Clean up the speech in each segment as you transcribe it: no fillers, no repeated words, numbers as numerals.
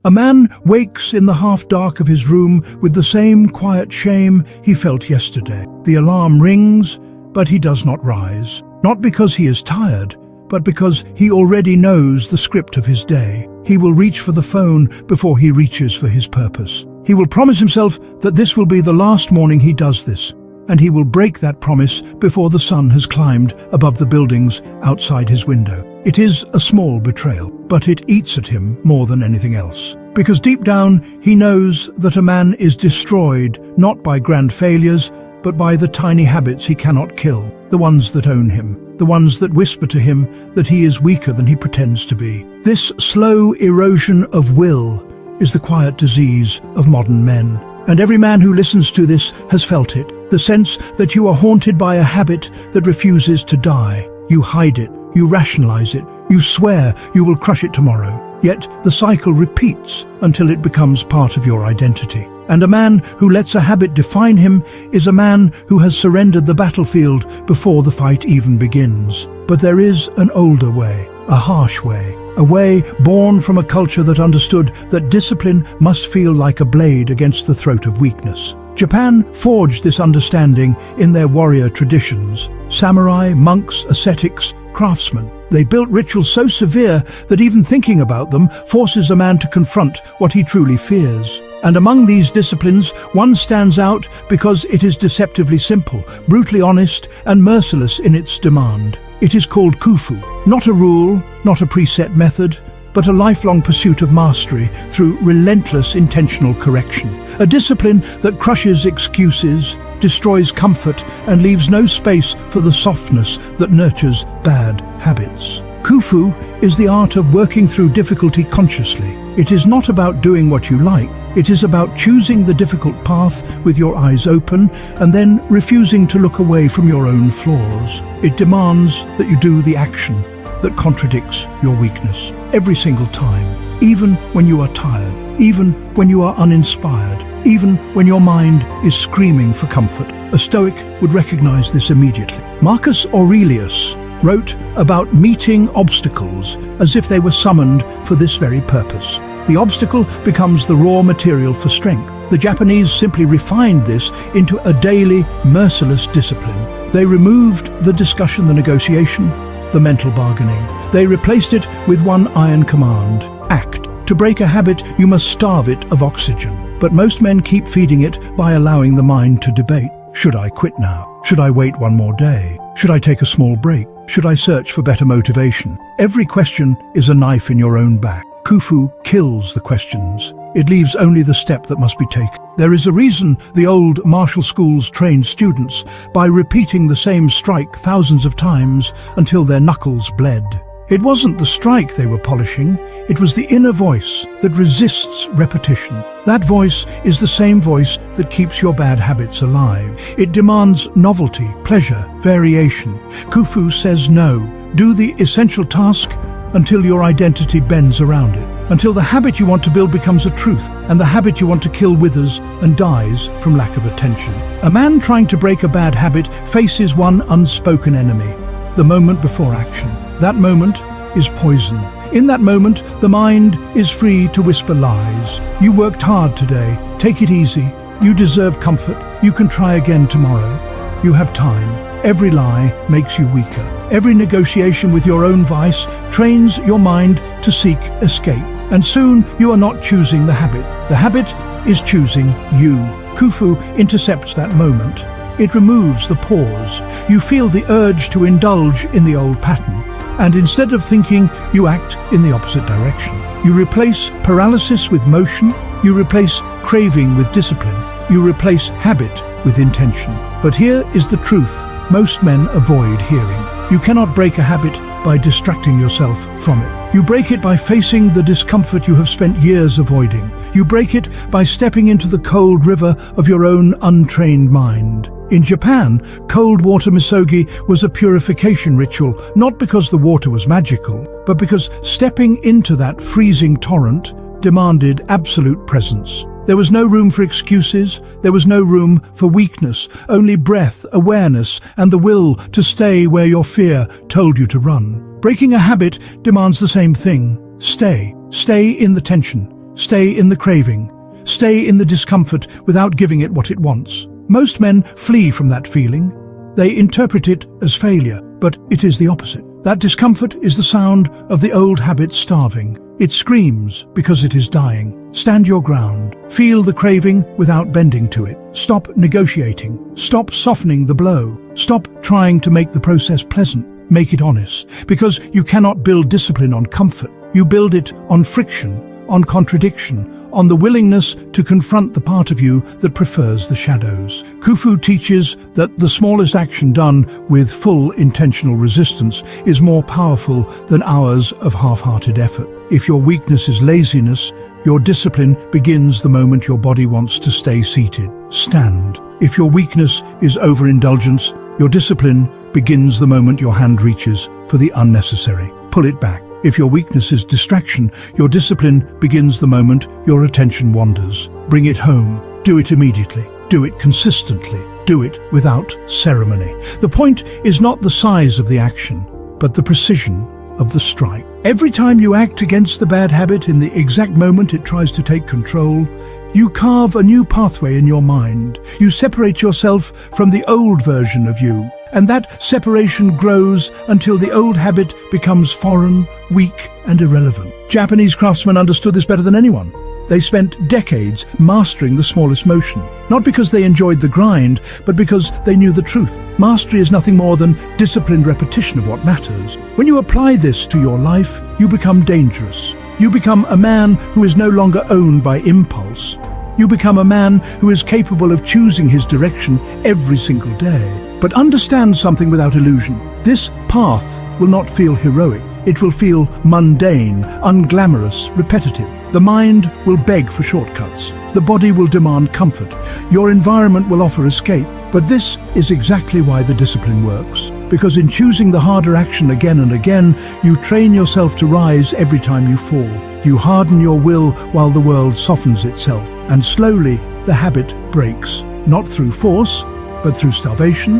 A man wakes in the half-dark of his room with the same quiet shame he felt yesterday. The alarm rings, but he does not rise. Not because he is tired, but because he already knows the script of his day. He will reach for the phone before he reaches for his purpose. He will promise himself that this will be the last morning he does this, and he will break that promise before the sun has climbed above the buildings outside his window. It is a small betrayal, but it eats at him more than anything else. Because deep down, he knows that a man is destroyed not by grand failures, but by the tiny habits he cannot kill, the ones that own him, the ones that whisper to him that he is weaker than he pretends to be. This slow erosion of will is the quiet disease of modern men. And every man who listens to this has felt it, the sense that you are haunted by a habit that refuses to die. You hide it, you rationalize it, you swear you will crush it tomorrow. Yet the cycle repeats until it becomes part of your identity. And a man who lets a habit define him is a man who has surrendered the battlefield before the fight even begins. But there is an older way, a harsh way, a way born from a culture that understood that discipline must feel like a blade against the throat of weakness. Japan forged this understanding in their warrior traditions. Samurai, monks, ascetics, craftsmen. They built rituals so severe that even thinking about them forces a man to confront what he truly fears. And among these disciplines, one stands out because it is deceptively simple, brutally honest, and merciless in its demand. It is called Kufu, not a rule, not a preset method, but a lifelong pursuit of mastery through relentless intentional correction. A discipline that crushes excuses, destroys comfort, and leaves no space for the softness that nurtures bad habits. Kufu is the art of working through difficulty consciously. It is not about doing what you like. It is about choosing the difficult path with your eyes open and then refusing to look away from your own flaws. It demands that you do the action that contradicts your weakness every single time, even when you are tired, even when you are uninspired, even when your mind is screaming for comfort. A Stoic would recognize this immediately. Marcus Aurelius wrote about meeting obstacles as if they were summoned for this very purpose. The obstacle becomes the raw material for strength. The Japanese simply refined this into a daily, merciless discipline. They removed the discussion, the negotiation, the mental bargaining. They replaced it with one iron command: act. To break a habit, you must starve it of oxygen. But most men keep feeding it by allowing the mind to debate. Should I quit now? Should I wait one more day? Should I take a small break? Should I search for better motivation? Every question is a knife in your own back. Kufu kills the questions. It leaves only the step that must be taken. There is a reason the old martial schools trained students by repeating the same strike thousands of times until their knuckles bled. It wasn't the strike they were polishing, it was the inner voice that resists repetition. That voice is the same voice that keeps your bad habits alive. It demands novelty, pleasure, variation. Kufu says no. Do the essential task until your identity bends around it, until the habit you want to build becomes a truth, and the habit you want to kill withers and dies from lack of attention. A man trying to break a bad habit faces one unspoken enemy: the moment before action. That moment is poison. In that moment, the mind is free to whisper lies. You worked hard today. Take it easy. You deserve comfort. You can try again tomorrow. You have time. Every lie makes you weaker. Every negotiation with your own vice trains your mind to seek escape. And soon you are not choosing the habit. The habit is choosing you. Kufu intercepts that moment. It removes the pause. You feel the urge to indulge in the old pattern. And instead of thinking, you act in the opposite direction. You replace paralysis with motion. You replace craving with discipline. You replace habit with intention. But here is the truth most men avoid hearing. You cannot break a habit by distracting yourself from it. You break it by facing the discomfort you have spent years avoiding. You break it by stepping into the cold river of your own untrained mind. In Japan, cold water misogi was a purification ritual, not because the water was magical, but because stepping into that freezing torrent demanded absolute presence. There was no room for excuses, there was no room for weakness, only breath, awareness, and the will to stay where your fear told you to run. Breaking a habit demands the same thing. Stay in the tension. Stay in the craving. Stay in the discomfort without giving it what it wants. Most men flee from that feeling. They interpret it as failure, but it is the opposite. That discomfort is the sound of the old habit starving. It screams because it is dying. Stand your ground. Feel the craving without bending to it. Stop negotiating. Stop softening the blow. Stop trying to make the process pleasant. Make it honest. Because you cannot build discipline on comfort. You build it on friction, on contradiction, on the willingness to confront the part of you that prefers the shadows. Kufu teaches that the smallest action done with full intentional resistance is more powerful than hours of half-hearted effort. If your weakness is laziness, your discipline begins the moment your body wants to stay seated. Stand. If your weakness is overindulgence, your discipline begins the moment your hand reaches for the unnecessary. Pull it back. If your weakness is distraction, your discipline begins the moment your attention wanders. Bring it home. Do it immediately. Do it consistently. Do it without ceremony. The point is not the size of the action, but the precision of the strike. Every time you act against the bad habit in the exact moment it tries to take control, you carve a new pathway in your mind. You separate yourself from the old version of you. And that separation grows until the old habit becomes foreign, weak, and irrelevant. Japanese craftsmen understood this better than anyone. They spent decades mastering the smallest motion, not because they enjoyed the grind, but because they knew the truth. Mastery is nothing more than disciplined repetition of what matters. When you apply this to your life, you become dangerous. You become a man who is no longer owned by impulse. You become a man who is capable of choosing his direction every single day. But understand something without illusion. This path will not feel heroic. It will feel mundane, unglamorous, repetitive. The mind will beg for shortcuts. The body will demand comfort. Your environment will offer escape. But this is exactly why the discipline works. Because in choosing the harder action again and again, you train yourself to rise every time you fall. You harden your will while the world softens itself. And slowly, the habit breaks. Not through force, but through starvation.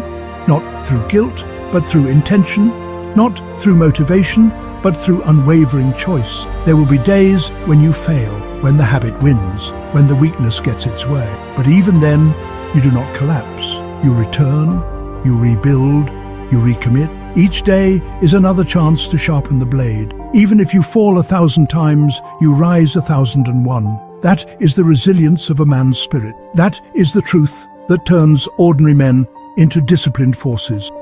Not through guilt, but through intention. Not through motivation, but through unwavering choice. There will be days when you fail, when the habit wins, when the weakness gets its way. But even then, you do not collapse. You return, you rebuild, you recommit. Each day is another chance to sharpen the blade. Even if you fall 1,000 times, you rise 1,001. That is the resilience of a man's spirit. That is the truth that turns ordinary men into disciplined forces.